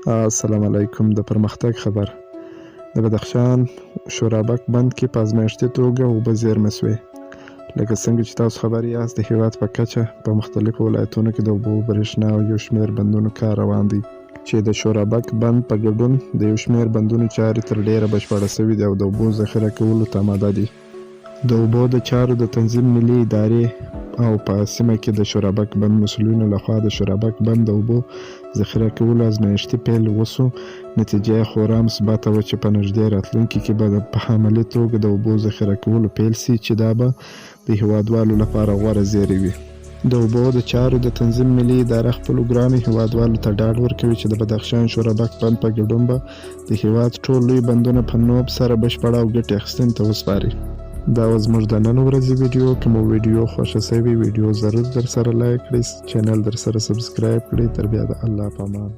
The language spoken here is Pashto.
السلام علیکم. د پرمختګ خبر. د بدخشان شورابک بند کې په ازمایښتي توګه اوبه زیرمه شوې. لکه څنګه چې تاسو خبر یاست، د هېواد په کچه په مختلفو ولایتونو کې د اوبو، برېښنا او یو شمېر بندونو کار روان دی، چې د شورابک بند په ګډون د یو شمېر بندونو چارې تر ډېره بشپړه شوې دي او د اوبو ذخیره کولو ته آماده دي. د اوبو د چارو د تنظیم ملي ادارې او په سیمه کې د شورابک بند مسؤلینو لخوا د شورابک بند د اوبو ذخیره کولو ازمایښتي پیل وسو. نتیجه یې خورا مثبته وه چې په نږدې راتلونکي کې به په عملي توګه د اوبو ذخیره کولو پیل سي، چې دا به د هیوادوالو لپاره غوره زیری وي. د اوبو د چارو د تنظیم ملي اداره خپلو ګرانو هیوادوالو ته ډاډ ورکوي چې د بدخشان شورابک بند په ګډون به د هیواد ټول لوی بندونه په نوب سره بشپړه او ګټې اخیستنې ته وسپاري. دا و زموږ د نن ورځې ویډیو. که مو ویډیو خوښه شوې، ویډیو ضرور در سره لایک کړئ، چینل در سره سبسکرایب کړئ. تر بیا د الله په امان.